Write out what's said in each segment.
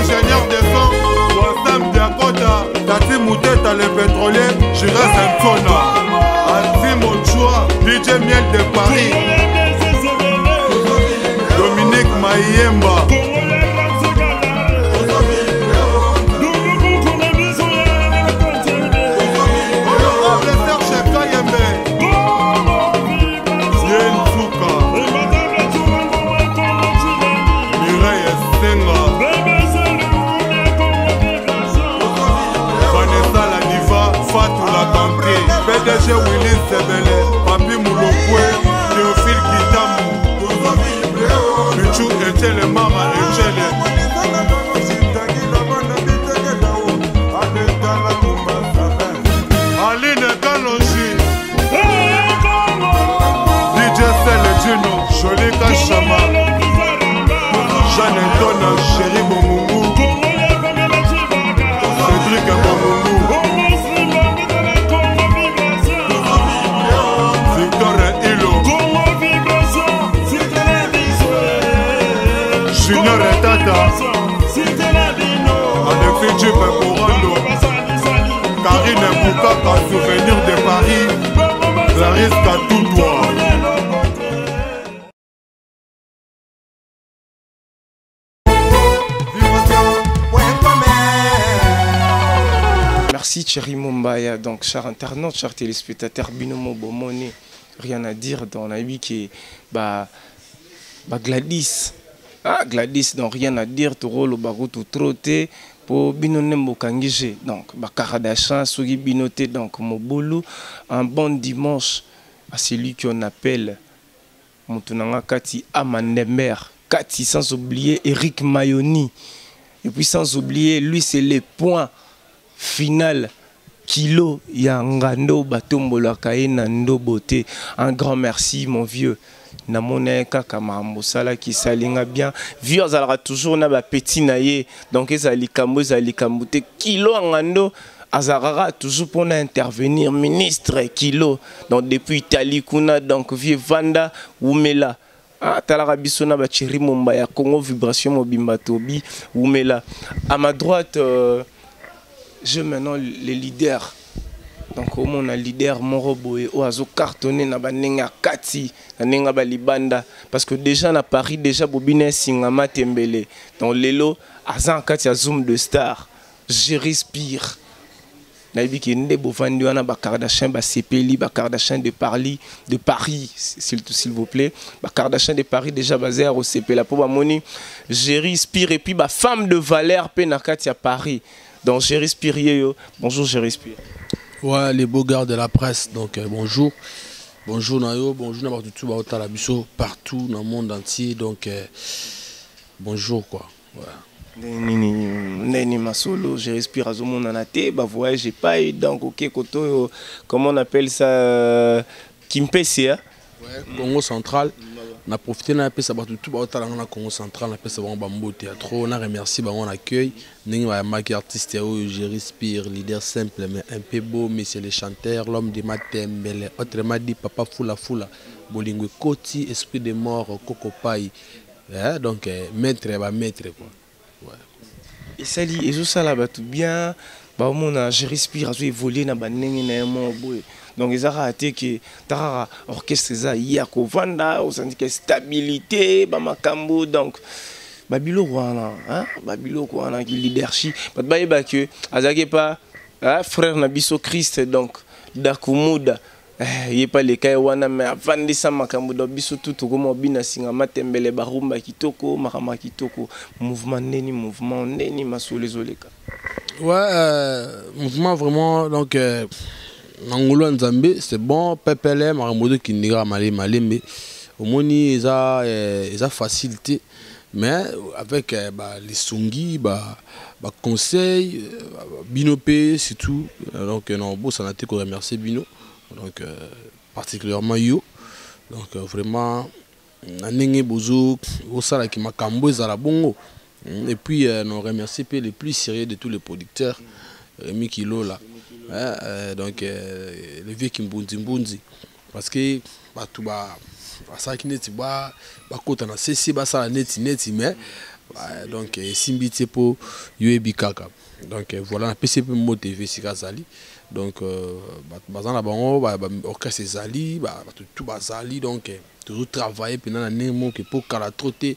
ingénieur de son, Wassam Diakota, Tati Mouteta le pétrolier, Jira Santona, Anti Monchoua, DJ Miel de Paris, Dominique Mayemba, PDG Willis Sebele, Papi Moulokwe, Théophile Kitamou, Luchou Echele, Mama Echele, Aline Kalonji, DJ Sele Juno, Jolika Chama, Jeanne Antona, Chéri Momungu, Cédric Momungu, Junior et Tata, Alexis Djibé Corando, Karine Boukaka, souvenir de Paris, Clarisse Katoudoua. Merci Thierry Mumbaya, donc chers internautes, chers téléspectateurs, Binomo Bomone, rien à dire dans la vie qui est Gladys. Ah, Gladys, donc rien à dire, tu roules au barreau tout trotté pour Binonembo Kangije. Donc, Kardashian, Sougi Binoté, donc Mobolo, un bon dimanche à celui qu'on appelle Moutounanga Kati Amanember, Kati, sans oublier Eric Mayoni. Et puis sans oublier, lui, c'est les points final. Kilo Yangando Batombola Kaina Ndobote. Un grand merci, mon vieux. Namone kaka mahambosala qui salinga bien vieux azalaka toujours na ba petit naye donc ezali kambo ezali kamboute Kilo ngando azalaka toujours pour intervenir ministre Kilo donc depuis Italie kuna donc vieux Vanda Wumela talaka biso na ba Thierry Mumbaya Congo Vibration Mobimba Tobi Wumela à ma droite j'ai maintenant les leaders. Donc, on a leader Moroboé, Oazo cartonné na banenga Kati, na nenga balibanda. Parce que déjà à Paris, déjà Bobine Singama Tembele. Donc, Lelo, Azan Kati a Zoom de star. Je respire. Naïbi qui est né Bovandi, on a Bakardachin, Basepeli, Bakardachin de Paris, s'il vous plaît. Bakardachin de Paris, déjà basé à OCP. La pauvre Moni, je respire. Et puis, femme de Valère, Penakati à Paris. Donc, je respire. Bonjour, je respire. Ouais, les beaux gars de la presse, donc bonjour. Bonjour Nayo, bonjour Nayo, partout dans le monde entier, donc bonjour quoi. Neni Masolo, je respire à Zomo Nanate, bah voyage, j'ai pas eu donc ok, koto, comment on appelle ça, Kimpese, hein? Ouais, Congo central. On a profité de la paix, ça va tout le Congo central, on a fait ça au théâtre. On a remercié mon accueil. Nous avons un artiste, je respire, leader simple, mais un peu beau, monsieur le chanteur, l'homme de matin, autrement dit, papa foula, bolingwe koti, esprit de mort, coco paille. Donc, maître, quoi. Ouais. Et ça dit, et ça là, tout bien, bah, je respire, je vais voler dans le boy. Donc, ils ont raté que l'orchestre orchestre il y a Vanda, on sent que stabilité, Bamakambo, donc Babilo Kouana, Babilo Kouana qui leadership. Bah que Azakepa, frère Nabiso Christ, donc Dakumuda, il n'y a pas les Kaiwana, mais avant de ça, Makambo, Biso tout comme Bina Singa Matembele Barumba Kitoko, Marama Kitoko, mouvement Neni, Masou les Oleka. Ouais, mouvement vraiment, donc. Nangolo Nzambe, c'est bon, Pepele, Maramodo qui n'ira malé, mais au moins ils ont facilité, mais avec les songi, conseils, Binopé, c'est tout. Donc, non, bon, ça n'a été que remercier Bino, donc particulièrement Yo. Donc, vraiment, Nanenge Bozo, Osala qui m'a cambo, Zalabongo. Et puis, on remercie les plus sérieux de tous les producteurs, Rémi Kilo là. Donc le vieux qui mbunzi parce que tout ça qui n'est pas quand on a cessé ça net mais Donc Simbiti pour UEB Kaka. Donc voilà, un PCP motivé Sika Zali. Donc bazan la bango orchestre Zali, tout Zali donc toujours travailler pendant la némo que pour qu'à la trotter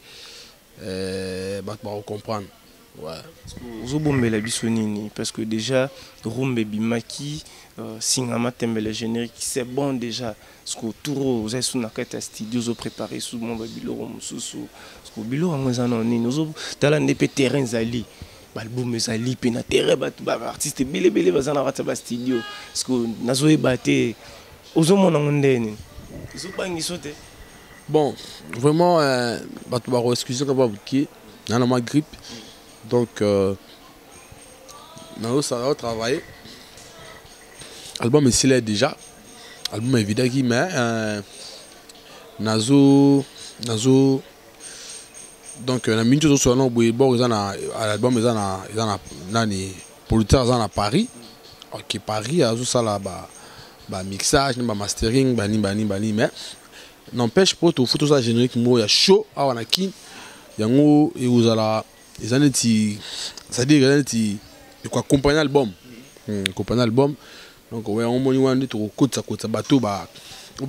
comprendre. Ouais. Ozobombela biso nini parce que déjà Rumbe Bimaki Singama Tembele générique c'est bon déjà parce que Touro vous êtes sous nakata studio zo préparé sous mon biloro mususu parce que biloro ngazana nini ozo tala ndepe terrain zali album zali pe na terrain ba artiste belebele bazana rata ba studio parce que nazo ebate ozo mona ngondeni ozo bangiso te bon vraiment batu ba excuse ka ba buki na ma grippe. Donc, ça va travailler. L'album est stylé déjà. L'album est évident qui mais Nazo. Donc, la minute de son nom, l'album est dans producteur à Paris. Ok, Paris a ça là, mixage, mastering, mais n'empêche pas tout photo ça générique, il y a chaud, il y a c'est-à-dire qu'il faut accompagner l'album. Accompagner l'album. Donc, on a dit que bateau,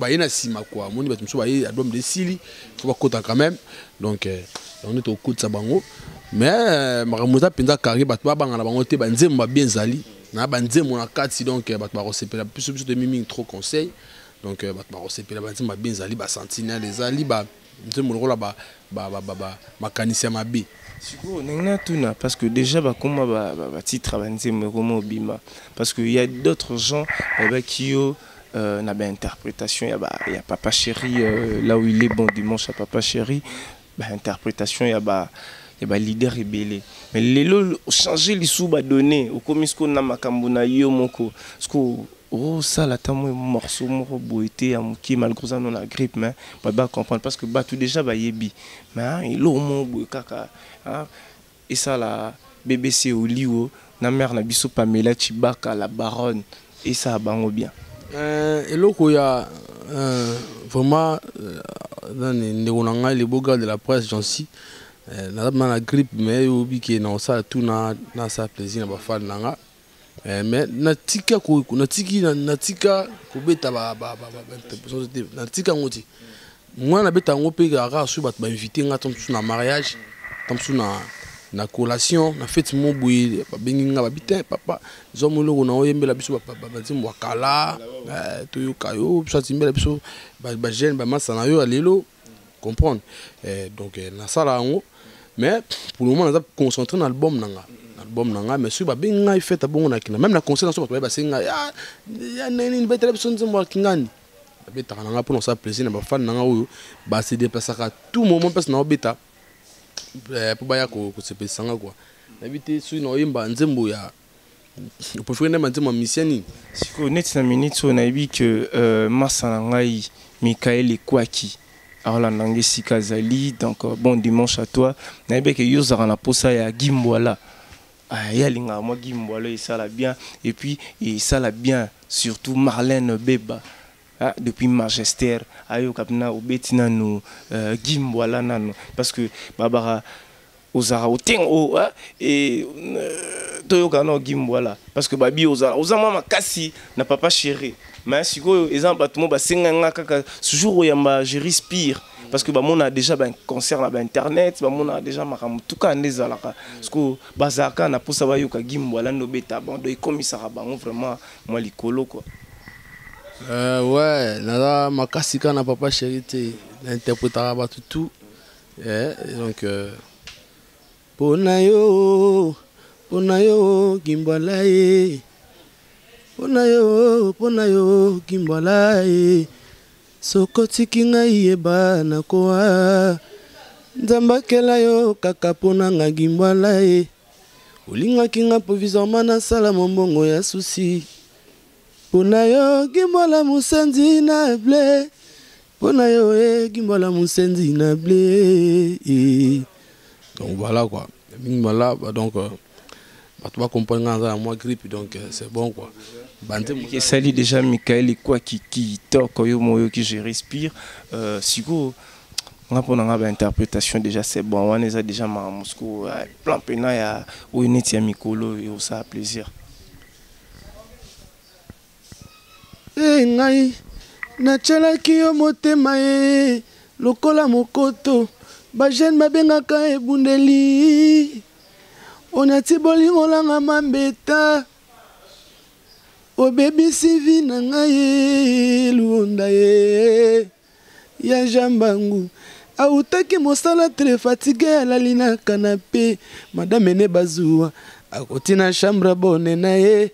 il y a sima quoi. On a dit que l'album de Sili, il faut pas quand même. Donc, on est au coup de ça. Mais, Maramuta Pinda Kari, bateau, bien zali. Na banzem on a 4 donc bateau, c'est plus de miming trop conseil. Donc, bateau, c'est bien zali, sentinelle, les zali, mécanicien mabé. Parce que déjà titre parce qu'il y a d'autres gens qui ont une interprétation. Il y a Papa Chéri là où il est bon dimanche à Papa Chéri, interprétation il y a leader rebelle. Mais les lots changer les sous donner au komisko na makambuna yo moko oh ça là tant morceau moko boité amuki malgré ça non la grippe mais pas comprendre parce que tout déjà yebi mais il lo mo kaka et ça la BBC Olio na mère na biso Pamela Chibaka la baronne et ça bango bien et loko ya vraiment dans les beaux gars de la presse j'en suis la grippe mais obi que non ça tout na ça plaisir na ba fan nanga mais natika kobeta natika ngoti moi na beta ngope ga su bat ba inviter nga tom na mariage tom na collation na fête mo boui ba bengi nga ba bitin papa zomo lo na oyembela biso ba nzimbo kala to yo kayo so timbela biso ba jeune ba masa na yo alelo comprendre donc na sala ngo mais pour le moment on a concentré dans l'album nanga mais si ba benga fait bon na kina même la concert na so ba senga ya neni betele biso nzimbo kingani beta nanga pour ça plaisir na ba fan nanga oyo ba se déplacer à tout moment parce na beta pour ba ya ko se pesanga quoi habiter sur no yimba nzimbo ya pour faire na nzimbo misiani siko net na minute so na bi que massa ngai Michael Kwaki alors là Sika Zali donc bon dimanche à toi na bi que yozara na posa ya Gimboala Yalinga moi Gimboala et ça la bien et puis et ça la bien surtout Marlène Beba depuis Magester ayo kapna obetina no Gimboala nano parce que babara ozara otengo et toyoka no Gimboala parce que babi ozara ozama makasi na Papa Chéri mais siko exemple batumo basenganga kaka toujours yamba je respire parce que on a déjà un concert là internet on a déjà en tout cas ndezalaka parce que bazaka na pour savoir yoka Gimboala no beta bon do commissara bango vraiment moi likolo quoi ouais na makasi kana Papa Chéri te interprétera ba tout donc ponayo Gimboala ponayo Gimboala soko tiki ngai yeba na koa nzambakela yo kaka pona nga Gimboala olingaki nga provisoirement na sala mombongo ya susi pona yo Gimboala musenzi na ble pona yo Gimboala musenzi na ble donc voilà quoi Gimboala donc tu vas comprendre à moi grippe donc c'est bon quoi. Salut déjà Michael et quoi qui toque yo moyo qui je respire siko on a pour interprétation déjà c'est bon on est déjà à Moscou plan pena ya ou une tia mikolo et ça plaisir ngai nachalaki yo motema ye lokola mokoto ba jeune mabengaka ebundeli onati bolingo langa mambeta obebisi vi na ngai luonda ye ya jambangu autaki mosala très fatigué alali na canapé madame ene bazuwa akoti na chambre bone na ye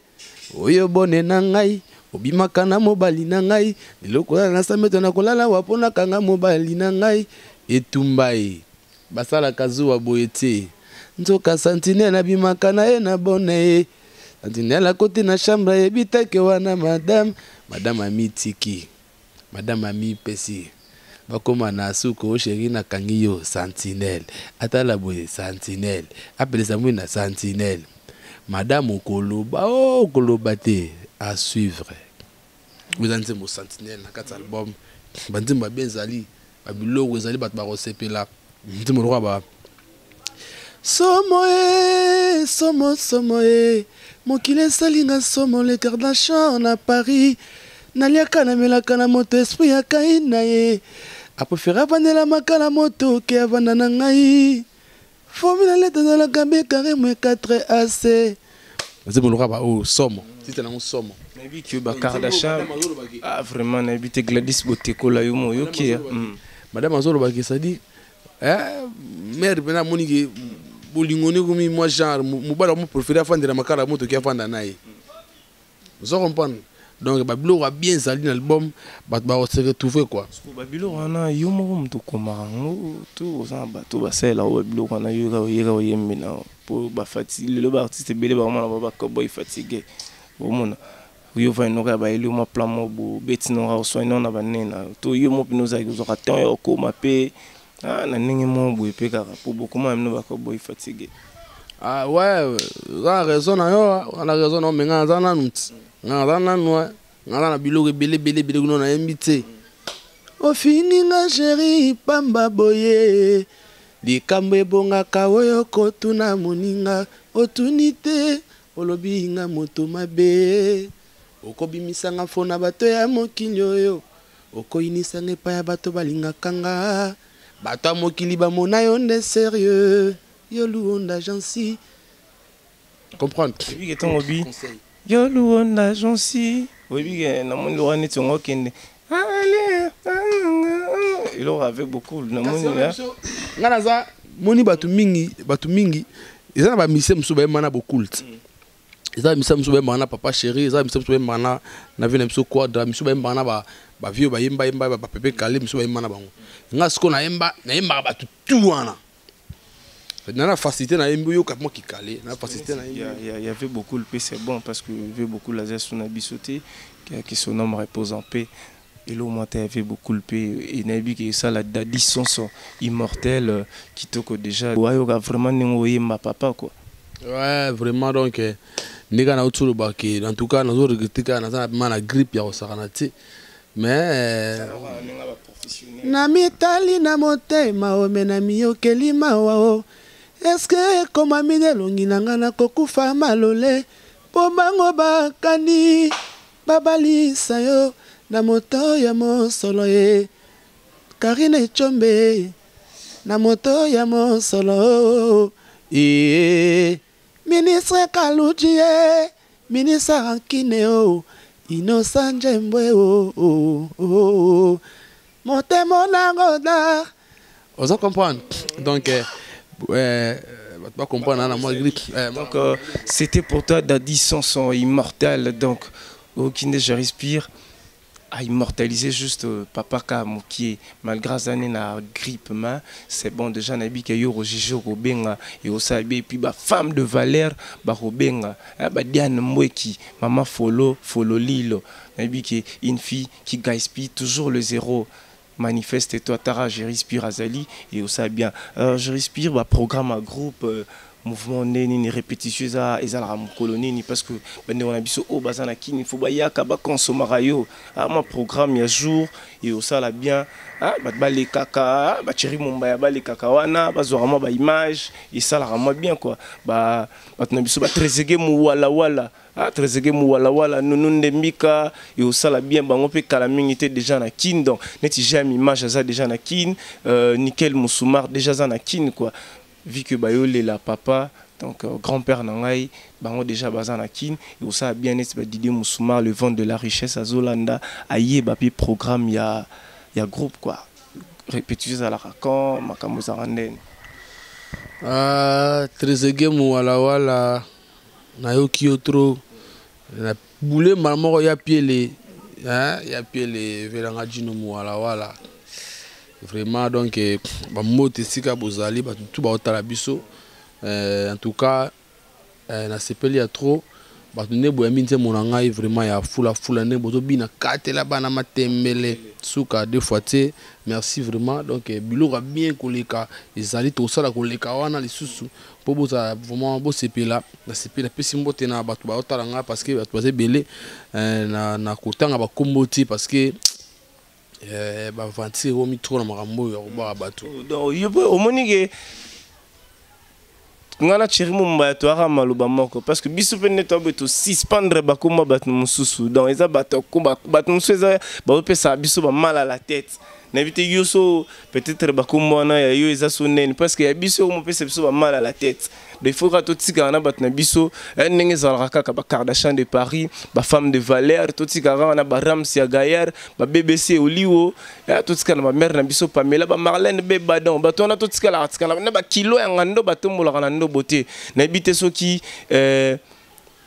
oyo bone na ngai obimaka na mobali na ngai leloko na sameto na kolala wapona kanga mobali na ngai etumba ye basalaka zuwa boye te nzoka sentinelle abimaka na ye na bone ye sentinelle akoti na chambre yebitake wana madame amitiki madame amipesi bakoma na suko sheri na kangi yo sentinelle atala boye sentinelle apelesa mwi na sentinelle madame okoloba te à suivre vous avez mon sentinelle na quatre albums bandimba benzali babiloko ezali bato bakosepela ndimo lokwa ba somo mokili esalinga somo le Kardashian na Paris naliaka namelaka na moto esprit ya kai na ye apréféré avandela makala moto ke avanda na ngai fomi na leta ezalaka bekare mwe 4 AC ndimo lokwa ba o somo c'était là un somme. Nabi que Kardashian ah vraiment nabi te Gladys Boteko la yomo yoki madame Azolo baki ça dit mère bena moniki bolingoni comme moi genre mobala mo préféré afande na makala moto ki afanda naye vous comprenez donc babilo a bien sali dans l'album ba se retrouver quoi babilo wana yomo mtu komango tout ça bato ba sela babilo wana yega yemina pour ba fatigué le artiste belé ba vraiment ba cowboy fatigué omona yo va inoka ba ile mo plan mo bo betino ra so ina ba nena to yo mo pino za zo ka temps yo ko mape na ningi mo bo pe ka pour beaucoup même no ba ko boy fatigué ouais la raison na yo la raison no menga za na nut ngala na no ngala na biloko bele no na invité o fini nga chéri pamba boye likambo ebongaka oyo kotuna moninga otunite olobi nga moto mabe okobimisanga fona bato ya mokili oyo okoyinisanga epai ya bato balingaka nga bato ya mokili bamona yo nde sérieux yo luonda jansi comprendre yo luonda jansi oyebi na moni lo wana tongo kende il aura avec beaucoup na moni nga naza moni bato mingi eza na ba mise musu ba mana bo culte eza misa musu ba mana papa chéri eza misa musu ba mana na vina musu quadra musu ba mana ba vieux ba yemba ba pepe kale musu ba mana bango nga siko na yemba ba tout wana na facilité na yembo yo kapmo ki kale na facilité na il y avait beaucoup le paix c'est bon parce que il y avait beaucoup la zeste on a bisoté qui son nom repose en paix et là au moins il y avait beaucoup le paix et nabi qui ça la dadi son immortel qui toko déjà ouais vraiment n'envoyer ma papa quoi ouais vraiment donc ndika na utulu baki en tout cas nazo regretter na na grippe ya osakanati mais na mitali na motema omena miyokeli mawa est-ce que comme amine longi nanga na kokufa malole po bango bakani babalisa yo na moto ya mosolo ye Karine Chombe na moto ya mosolo ministre Kaluji ministre Ankineo Innocent Jembwe motema nango da on comprendre donc pas comprendre donc c'était pour toi Dadi Sanson immortel donc au Kinde je respire à immortaliser juste papa Kamuki malgré ça na grippe main c'est bon déjà nabi que yo rojijo robenga et au sabi et puis ba femme de valeur ba robenga ba Diane Mweki maman follow lilo nabi que une fille qui gaspille toujours le zéro manifeste toi Tara je respire Azali et au ça bien je respire bah programme à groupe mouvement nini répétition ezala colonie parce que bande on a biso o bazana kini faut ba yaka ba consommer yo ma programme ya jour et au ça la bien ba les kaka ba chiri mumba ba les kaka wana ba zorama ba image et ça la rama bien quoi ba na biso ba trezege mu wala trezege mu wala nununde mika et au ça la bien bango pe kala mingi te déjà na kin donc neti j'aime image ça déjà na kin nickel Moussoumar déjà ça na kin quoi vu que bayole la papa donc grand-père nangai bango déjà bazana kin et au ça bien est Didier Moussoumar le vent de la richesse à Zolanda aye ba pi programme ya groupe quoi répétition à la racon makambo za randen trezege mu wala na yo kiotro na boule malmoko ya piele velanga dino mu wala vraiment donc ba mote sika bozali ba tout ba otala biso en tout cas na sepeli ya trop ba ne boya minze monangai vraiment ya fula ne bozo bina katela bana matembele suka deux fois te merci vraiment donc biloko bien koleka ezali to sala koleka wana lisusu po boza vraiment bo sepela na sepela pesi mbote na batu ba otala nga parce que batu baze belé na kotanga ba komboti parce que ba vantir o mitro na makambo ya ba batu donc yo omonike ngana chiri mumba to ara maluba moko parce que biso pe neto beto suspendre ba komba batu mususu donc eza bato komba batu mususu eza ba pesa biso ba mal à la tête n'invite yoso peut-être ba komba na ya yo eza sonen parce que ya biso mo pesa biso ba mal à la tête il faut que tout tika na bat na biso ndenge zalaka kaka ba Kardashian de Paris ba femme de valeur tout tika na ba Ramsia Gaillard ba BBC Oliwo tout tika na ba mère na biso Pamela ba Marlène Bebadon ba tona tout tika la na ba kilo ya ngando ba tombola na ndo bote na bité soki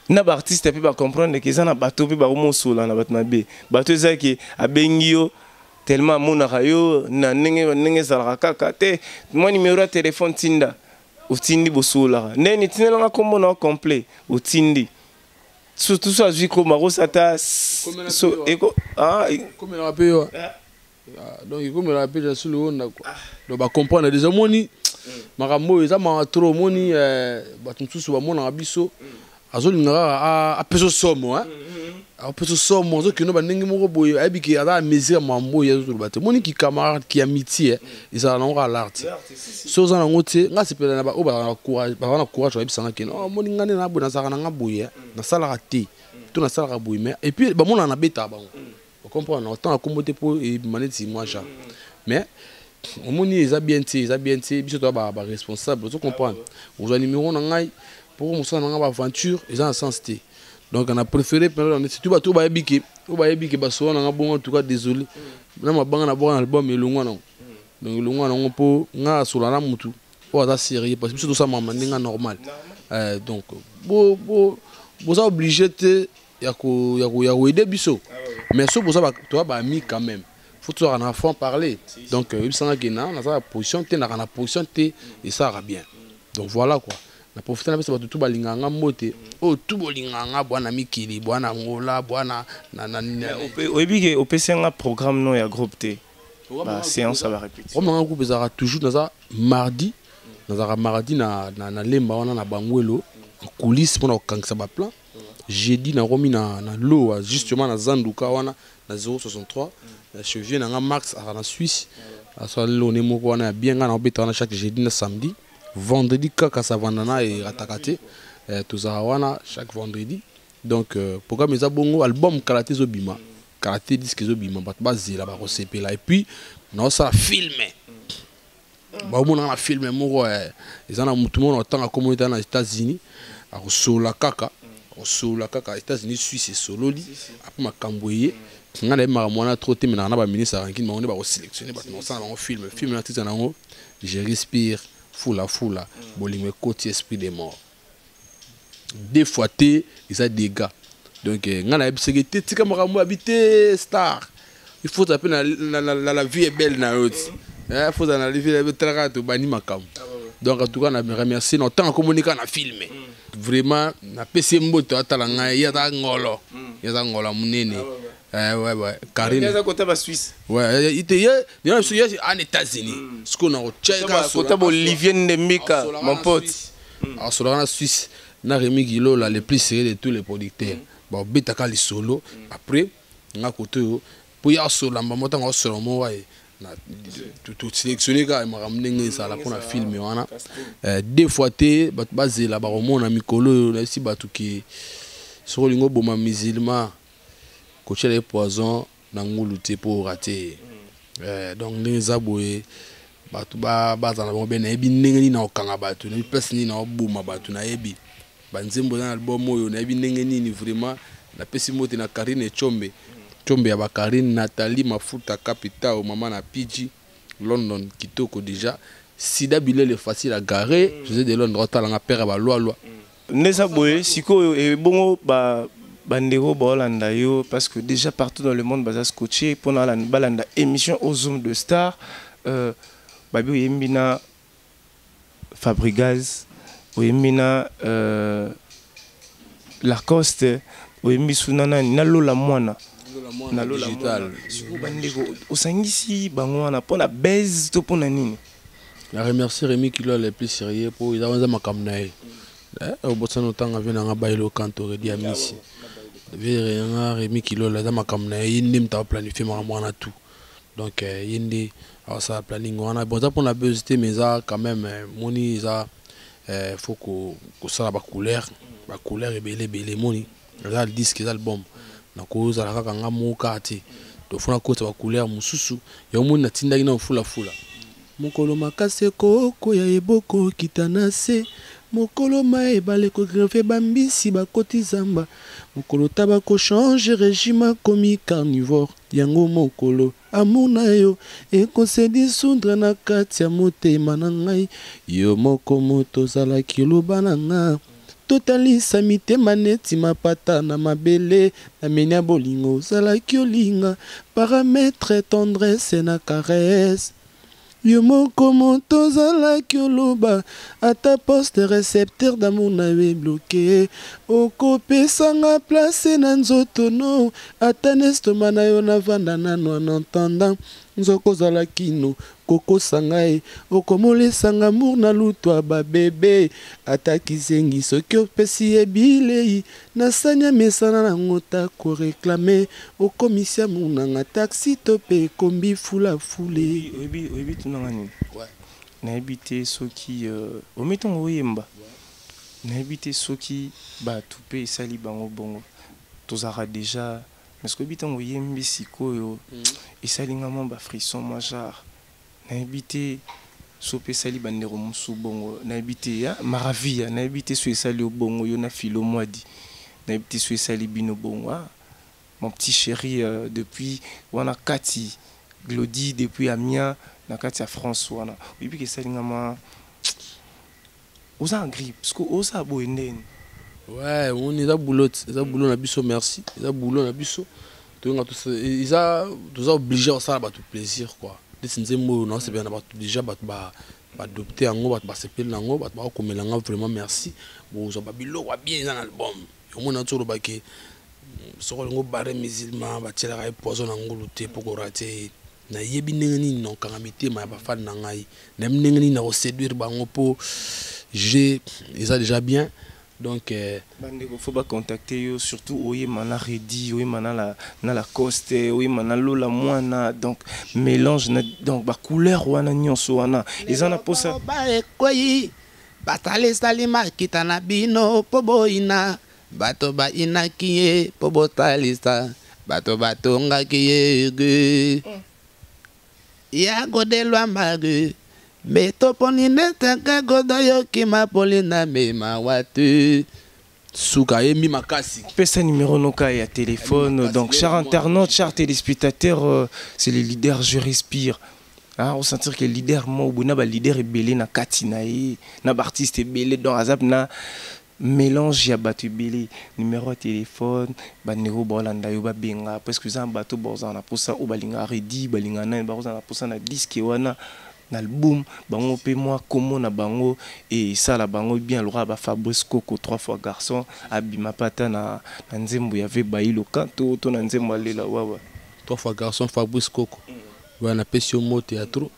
na ba artiste pe ba comprendre que ça na bato pe ba mosola na bat na be bato ezaki abengio tellement mona rayo na ndenge zalaka kaka te moi numéro de téléphone tinda utindi bosola neni tinelanga kombo na complet utindi surtout ça je comme rosata so eko comme la paye donc comme la paye sur le onda quoi donc ba comprendre déjà moni makambo eza ma trop moni batu susu ba mona biso azolinga a peso somo a peso somo zo kino ba ndenge moko boye abiki ada mesure mambo ya zo bato moni ki camarade ki amitié isa na ngala l'art so za na ngote nga sepela na ba o ba na courage ba bisanga kino moni ngane na bona saka na ngaboye na sala raté tout na sala boye mais et puis ba mona na beta bango on comprend autant comboter pour et maneti moi ja mais moni eza bien ti biso to ba responsable tu comprends on numéro na ngai pour moi ça na ba aventure eza en sens té donc on a préféré pendant c'est tout ba yebiki ba so na bon en tout cas désolé na mabanga na bon album elongwa na donc elongwa na po nga so la mutu o ata sérieux parce que tout ça maman ninga normal donc bo ça obligé te ya ko aider biso mais so bo ça toi ba ami quand même faut toujours en enfant parler donc il sent que na sa position te na position te et ça va bien donc voilà quoi na profiter na pesa tout balinganga mote o tout bolinganga bwana mikili bwana ngola bwana na oyebi opesenga programme no ya groupe te ba séance ça va répéter comme un groupe ezara toujours na mardi na lemba wana na bangwelo coulisse pour na okangisa ba plan jeudi na romi na lo justement na zanduka wana na 063 chevien na max na Suisse ça lo ne moko wana bien nga na obeta na chaque jeudi na samedi vendredi kaka savandana et atakate tous wana chaque vendredi donc programme eza bongo album karaté zobima karaté disque zobima bat bazela ba resepela et puis na ça filmer ba mona na filmer moko ezana mutu mona otanga communauté na États-Unis a sola kaka États-Unis Suisse sololi après makamboye ngana ma mona trop te na ba ministre rankin ma on ba sélectionner ba non ça na film na titre na ngo je respire foula bolingo côté esprit des morts des fois té ils a des gars donc ngana ebiseke té tika makambo habiter star il faut appeler la vie est belle na autre il faut dans la vie est très to bani makambo donc en tout cas na remercier non tant communiquer na filmer vraiment na PC mboto atala ngai ya ta ngolo munene ouais Karine eza côté ba Suisse ouais il était en États-Unis ce qu'on a checké côté Olivier Ndemika mon pote Alors sur la Suisse, na Rémi Guilo là le plus sérieux de tous les producteurs. Bon betaka les solo après na côté pour y a solo la maman tant solo moi tout sélectionné quand m'a ramené ça là pour la film wana deux fois té basé là ba on a mikolo là si batu qui sur lingo boma musulman coacher les poisons na ngulu té pour rater donc les aboyé batu ba za na bon ebi ndenge na okanga batu na place ni na obuma batu na ebi banzembo na album oyo na ebi ndenge ni vraiment na pesi mote na Karine Chombe ya ba Karine Nathalie Mafuta Capital maman na PG London kitoko déjà sida bilele facile à garer José de Londres talanga père ba loi neza boye siko e bongo ba bandeko ba Hollanda yo parce que déjà partout dans le monde baza scotché pendant la balanda émission au Zoom de Star babi yembina Fabregas yembina Lacoste oyembi sunana nalola mwana na lola digital siko bandeko osangisi bango wana pona base to pona nini. La remercier Rémi Kilo le plus sérieux pour ils avaient makamna au botsano tanga vena nga bailo kanto redi amisi vera Rémi Kilo la makamna yindi mta planifier mwana tout donc yindi ça planning wana bon ça pour la buzzité mais ça quand même moni ça faut que ça ba couleur et belé moni là le disque l'album na cause la kaka nga moka ati to funa ko ta couleur mususu yo moni na tinda ina fula mokolo makase koko ya eboko kitanase mokolo mae baleko greve bambisi bakoti zamba mokolo tabako change régime komi carnivore yango mokolo amuna yo ekosedi sundra na kati ya motema na ngai yo moko moto zalaki loba na nga totalisa mitema neti mapata na mabele na menya bolingo zalaki olinga parametre tendresse na caresse yo moko moto zalaki oloba ata poste récepteur d'amour nawe bloqué okopesanga place na nzoto no ata nestoma na yo navanda nano en entendant nzoko zalaki no kokosanga e okomolesanga amour na lutwa babebe ata kizengi soki opesi ebilei nasanya mesana nango ta koreklame okomisi amour nanga taxi to pe kombi fulafule oyebi tunanga nini nayebi te soki ometongo oyemba nayebi te soki bato mpe esali bango bongo tozalaka déjà parce que bitango oyembi sikoyo esalinga mwa bafrisson mwa genre nayebi te so mpe esali bandeko mosusu bongo nayebi te ya maravilla nayebi te so esali obongo yo na filo mwadi nayebi te so esali bino bongo mon petit chéri depuis wana kati Glody depuis Amiens na kati ya France wana oyebi ke esalinga mwa oza grippe parce que oza boye ndeni ouais on est à boulot na biso merci ils a boulot na biso ils a obligé à ça tout plaisir quoi des mots non c'est bien déjà ba adopter en gros ba sepel nango ba komelanga vraiment merci bon ça ba bilo wa bien dans l'album au moins tout le baké soko ngo bare musulman ba tela ka poison ngulu te pour rater na yebi nengeni non kanga mitema ba fan na ngai na nengeni na séduire bango po j'ai ils a déjà bien donc bandeko faut pas contacter yo surtout oye mana redi oye mana na la coste oye mana lola mwana donc mélange na donc ba couleur wana nyonso wana ezana posa ba ekoyi batale salima kitana bino poboina bato ba inakiye pobotalisa bato batonga kiye ya godelwa mage Beto poni netaka godoyo kima polina mema watu Souka emi makasi. Pesa numéro noka ya téléphone. Donc chers internautes, chers téléspectateurs, c'est le leader Je Respire. Ah, on sentir que le leader mo buna ba leader est belé na katinae, na artiste est belé dans azap na mélange ya batu belé numéro de téléphone ba nero bolanda yo ba benga parce que za bato boza na posa o balinga redi balinga na ba na posa na disque wana l'album bango pe moi comment na bango et ça la bango bien le roi ba Fabrice Coco 3 fois garçon abima pata na nzembo ya ve bayi lo kanto to na nzembo alela wawa 3 fois garçon Fabrice Coco voilà pesio mo théâtre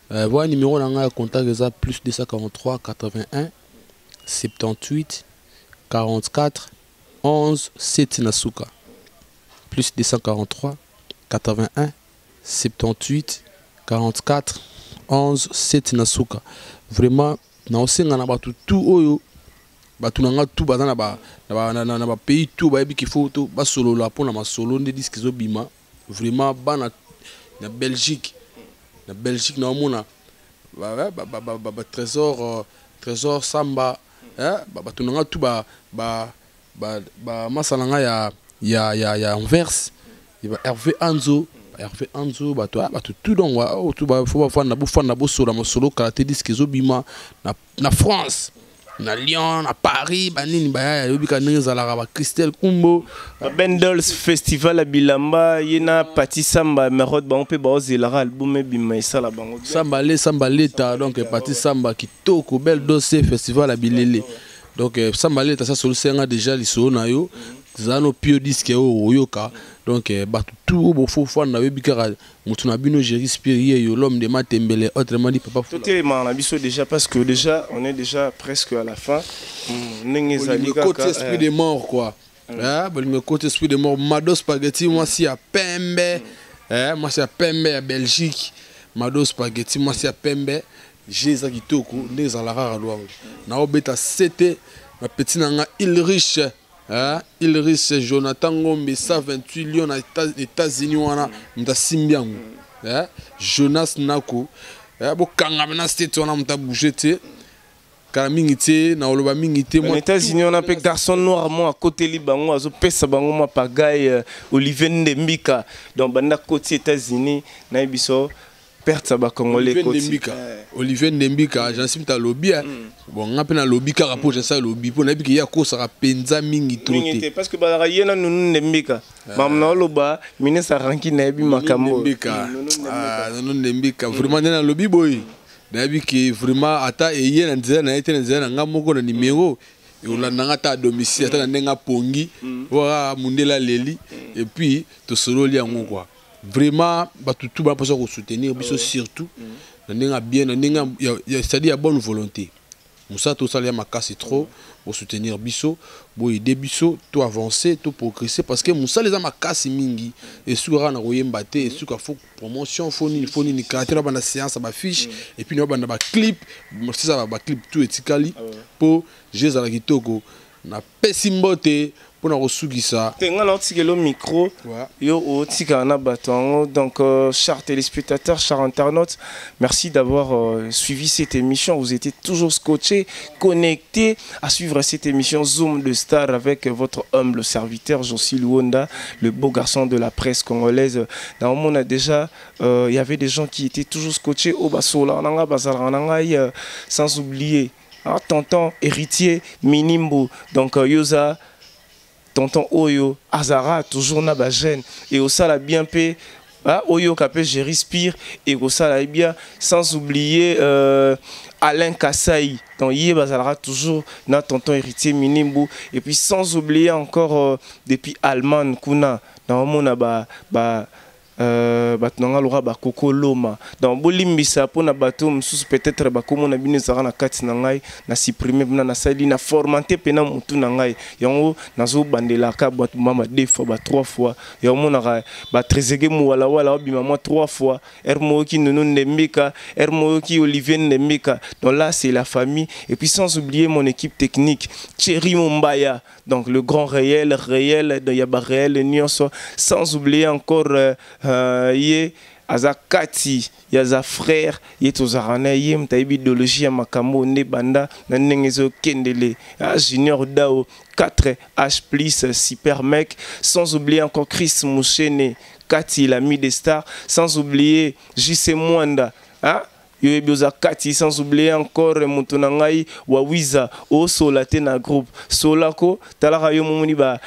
voilà numéro na nga contact ça plus 243 81 78 44 11 7 Nasuka. Plus 243 81 78 44 11 7 Nasuka. Vraiment, na osenga na batu tout oyo batu nanga tout baza na ba pays tout ba yebi ki faut ba solo la pour na masolo nde disque zo bima. Vraiment bana na Belgique na omona ba trésor samba batu nanga tout ba masalanga ya Anvers Hervé Anzo batu tout donc tout ba faut fanda bo solo karaté disque zo bima na France na Lyon, na Paris, banini baya yobika nezala ba Christelle Kumbo, Bendels Festival à Bilamba, yena Pati Samba, Merod ba on peut ba ozelara album bima isala bango. Samba leta donc Pati Samba kitoko bel dossier festival à Bilele. Donc Samba leta ça solution déjà liso na yo, zano pio disque oyoka. Donc tout bon faut na yobika mutu na bino Jerry Spirie yo l'homme de Matembele autrement dit papa tout est on a biso déjà parce que déjà on est déjà presque à la fin. Le côté esprit des morts quoi. Le côté esprit des morts Mado Spaghetti moi si à Pembe moi si à Pembe à Belgique Mado Spaghetti moi si à Pembe Jésus kitoko les alara loi na obeta c'était ma petite nanga Ilrich Ilrich Jonathan Ngombe 128 Lyon aux États-Unis wana mta simbiango Jonas Nako bo kanga mena state wana mta bougete kala mingité na oloba mingité moi aux États-Unis on a pe garçon noir moi à côté libango azo pesa bango moi pagaille Olivier Ndembika donc banda côté États-Unis na biso perte ba congolais côté Olivier Ndembika j'ansime ta lobby bon ngape na lobby ka rapport j'sa lobby pour na biki ya ko sera penza mingi troté parce que ba yena nunu Ndembika mamna loba ministre ranki na bi makambo nunu Ndembika vraiment na lobby boy na biki vraiment ata eye na nzela na ete na nzela nga moko na numéro et on l'a ta domicile ata na ndenga pongi wa mundela leli et puis to solo li yango quoi. Vraiment tout ba pour soutenir biso surtout na bien na c'est-à-dire bonne volonté musa to salia makasi trop pour soutenir biso bo aider biso to avancer to progresser parce que musa les makasi mingi et soura na royemba te et suka faut promotion faut ni créateur ba na séance ba fiche et puis no ba na ba clip c'est ça ba clip tout etikali pour Jésus la kitoko na pesimbote pour nous resugisa. Tenga na tikelo micro. Yo o tika na batongo donc chers téléspectateurs, chers internautes, merci d'avoir suivi cette émission. Vous étiez toujours scotchés, connectés à suivre cette émission Zoom de Star avec votre humble serviteur Josi Luonda, le beau garçon de la presse congolaise. Dans le monde déjà il y avait des gens qui étaient toujours scotchés au basola nanga bazara nanga sans oublier tonton héritier Minimbo donc Yosa tonton Oyo Azara toujours na ba jeune et au sala bien pe Oyo kapé je respire et au sala bien sans oublier Alain Kassaï donc yé bazara toujours na tonton héritier Minimbo et puis sans oublier encore depuis Allemagne kuna dans mon ba batunanga lora ba kokoloma donc bolimbisa pona bato msusu peut-être ba komona bino zara na kati na ngai na supprimer bina na sali na formater pena mutu na ngai yango nazo bandela ka bato mama 2 fois ba 3 fois yango na ba trezege mu wala obima moi 3 fois ermo ki nono Ndembika ermo ki Olivier Ndembika donc là c'est la famille et puis sans oublier mon équipe technique Thierry Mumbaya donc le grand réel de Yaba réel nyonso sans oublier encore yé azakati yaza frère yetozarana yé mtaibi idéologie ya makambo ne banda na nengezo kendele junior dao 4H+ super mec sans oublier encore Chris Mouchene Kati l'ami des stars sans oublier JC Mwanda Yoebioza Kati sans oublier encore Mutunangai Wawiza o solate na groupe Solako talara yo mumuni ba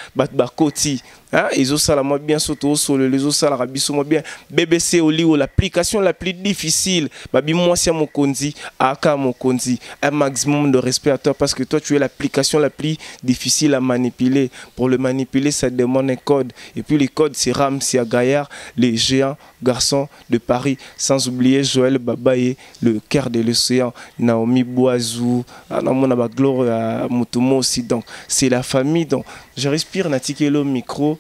koti hein, ils ont ça la moi bien surtout sur les autres ça la rabisso moi bien BBC Olio l'application la plus difficile babi moi c'est mon konzi aka mon konzi un maximum de respect à toi parce que toi tu es l'application la plus difficile à manipuler. Pour le manipuler ça demande un code et puis les codes c'est Ramsia Gaillard les géants garçons de Paris, sans oublier Joël Babaye, le cœur de l'océan, Naomi Boazou, Anamona Gloria Mutumo aussi. Donc, c'est la famille. Donc, je respire, Natikelo micro.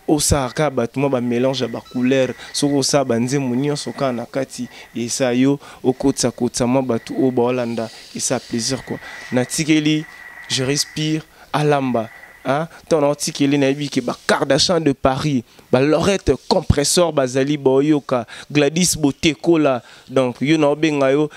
Osaka batuma ba mélange ba couleur soko sa banze munio soka nakati et ça yo okotsa kotsama batu o ba Hollanda et ça plaisir quoi. Natikeli, je respire Alamba. Hein? Ton article na bi ke ba Kardashian de Paris, ba Lorette compresseur bazali boyoka, Gladys Boteko là. Donc yo na benga yo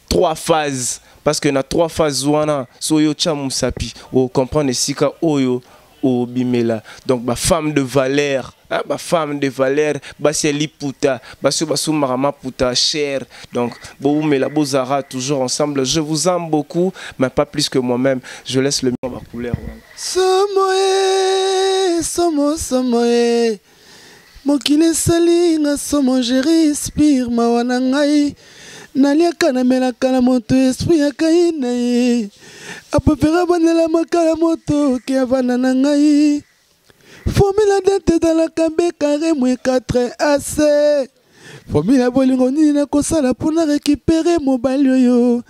3 phases parce que na 3 phases wana so yo chamusapi o comprendre sika oyo o bimela. Donc ba femme de valeur, hein? Ba femme de valeur, ba seli puta, ba sou marama puta cher. Donc bo mela bozara toujours ensemble. Je vous aime beaucoup mais pas plus que moi-même. Je laisse le mot à couleur. Somoe, somoe, mokile salinga somo je respire mawana ngai naliaka na melaka na moto esprit ya kaina ye apopera bandela makala moto ke avana na ngai formula date dans la cambe carré moins 4 AC formula bolingo nini na kosala pona récupérer mobile yo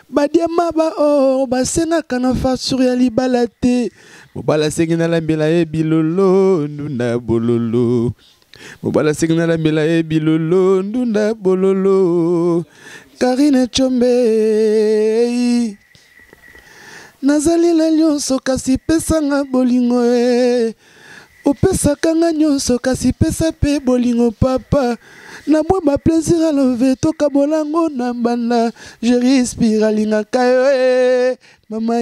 badiama ba or basengaka na facture ya libala te mobala sengi na lambela ye bilolo ndunda bololo mobala sengi na lambela ye bilolo ndunda bololo Karine Chombe nazali la nyonso kasi pesanga bolingo opesaka nga nyonso kasi pesa pe bolingo papa na moi ma plaisir à lever toka bolango na banda je respire alingaka yo mama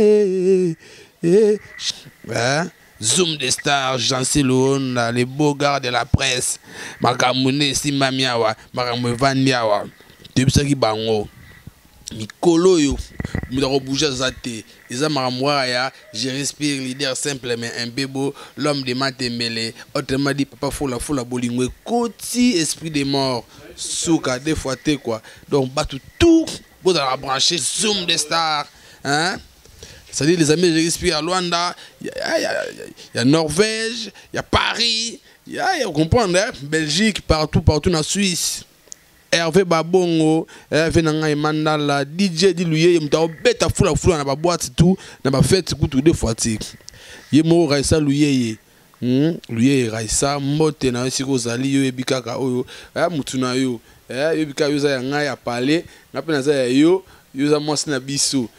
Zoom des stars, Jean-Cy Loona, les beaux gars de la presse, Makamune Simamiawa, Makamune Vandiawa, Tebisaki Bango, Mikolo yo, Midaro Bouja Zate, Isa Maramwaya, je respire, leader simple mais un bébo, l'homme de Matembele, autrement dit, papa foula bolingwe, Koti, esprit des morts, Souka, des fois t'es quoi, donc battu tout, vous allez brancher Zoom des stars, hein? C'est-à-dire les amis, je respire à Luanda, il y a Norvège, il y a Paris, vous comprenez, hein? Belgique, partout dans la Suisse. Hervé Babongo, Hervé Nanga Mandala, DJ Diluye, il m'a bête foula na ba boîte tout, na ba fête tout deux fois ti. Yemo Raisa Luye, Luye Raisa, Mote na siko zali yo ebikaka oyo, mutuna yo, ebika yo za yanga ya parler, na pena za yo za mwasi na biso.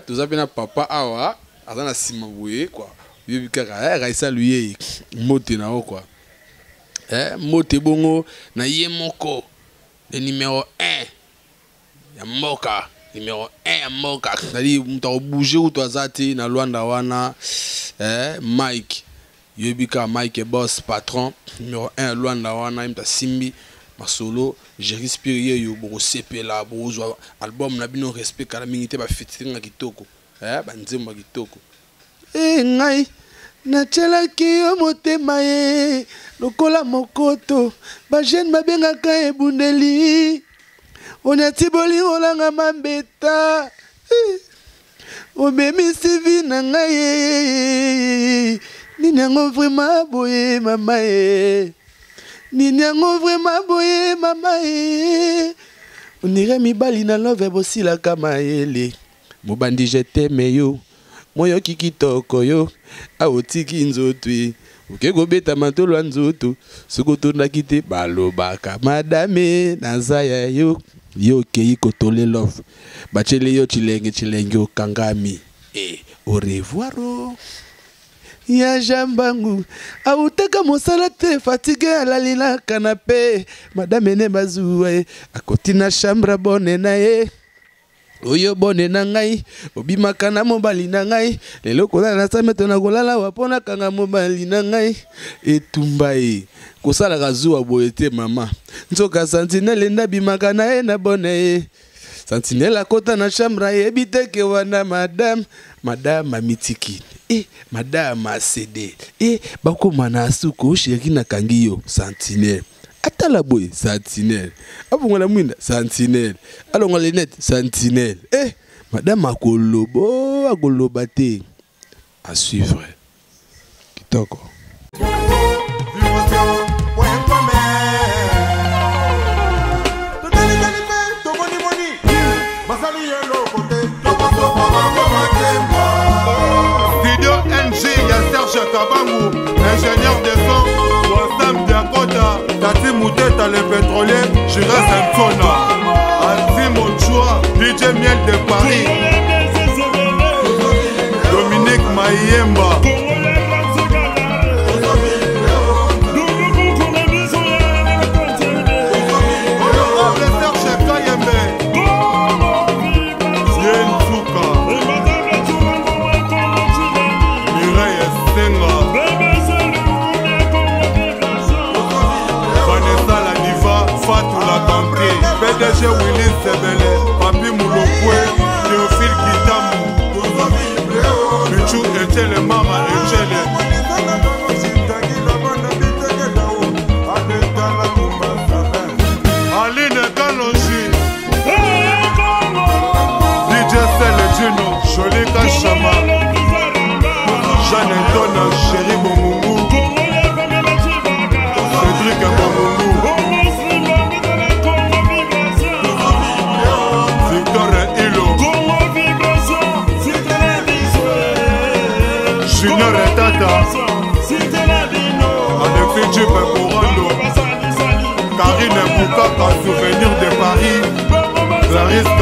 Tous appelés papa awa azana simabouye quoi yebikaka Raisa Luye mote na quoi mote bongo na yemoko le numéro 1 ya mboka numéro 1 ya mboka c'est-à-dire mta bouger ou toi zati na Luanda wana Mike yebika Mike boss patron numéro 1 Luanda wana mta simbi solo je respire yo bo CP la bo album na bino respect kala mingite ba featuring kitoko ba nzemba kitoko ngai na chelaki yo motema ye lokola mokoto ba jeune babengaka ebundeli onati bolingo langa mambeta omemi sivi na ngai nini yango vraiment boye mama ye Ninyango vraiment boye mama on irait mibali na love bosila kama ele mobandi je t'aime yo moyo kikitoko yo aotiki nzotwe ukego beta matolo nzoto sokotonda kite balobaka madame nazaya yo yo kei kotole love bachele yo chilenge okangami au revoir ya jambangu autaka mosala te fatigué alali na canapé madame ne bazuwa akoti na chambre bonne na ye oyo bonne na ngai obimaka na mobali na ngai lelo kolala na sameto na kolala wapona kanga mobali na ngai etumba ye kosala kazuwa boye te mama nzoka sentinelle nda bimaka na ye na bonne ye Sentinelle à côté na chambre ebite ke wana madame amitiki. Madame a cédé. Bako manasuko sheri na kangiyo Sentinelle. Atala boy Sentinelle. Abongola mwinda Sentinelle. Alonga lenette Sentinelle. Madame akoloba te. À suivre. Kitoko. Studio NG, ya Serge Kabangou, ingénieur de son, Wassam Diakota, Tati Mouteta le pétrolier, Jura Santona, Antimo Chua, DJ Miel de Paris, Dominique Mayemba, PDG Willis Sebele, Papi Moulokwe, Théophile Kitamu, Luchu Echele, Mama Echele, Aline Kalonji, DJ Sele Gino, Jolika Chama, Jeanne Donna, Chéri Bomungu, Cédric Bomungu, Junior et Tata, Alexis Djibé Corando, Karine Boukaka, souvenir de Paris, Clarisse